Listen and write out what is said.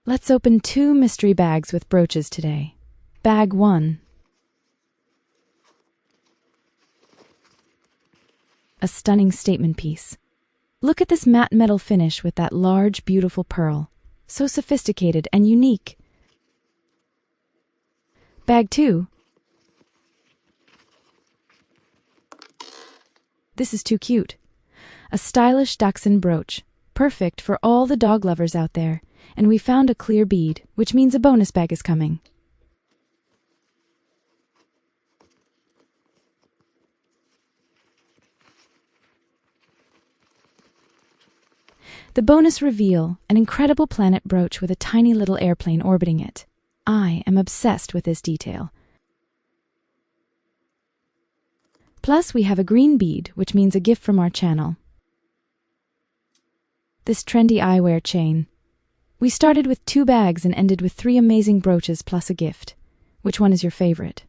Let's open 2 mystery bags with brooches today. Bag 1. A stunning statement piece. Look at this matte metal finish with that large, beautiful pearl. So sophisticated and unique. Bag 2. This is too cute. A stylish dachshund brooch, perfect for all the dog lovers out there. And we found a clear bead, which means a bonus bag is coming. The bonus reveal, an incredible planet brooch with a tiny little airplane orbiting it. I am obsessed with this detail. Plus, we have a green bead, which means a gift from our channel. This trendy eyewear chain. We started with 2 bags and ended with 3 amazing brooches plus a gift. Which one is your favorite?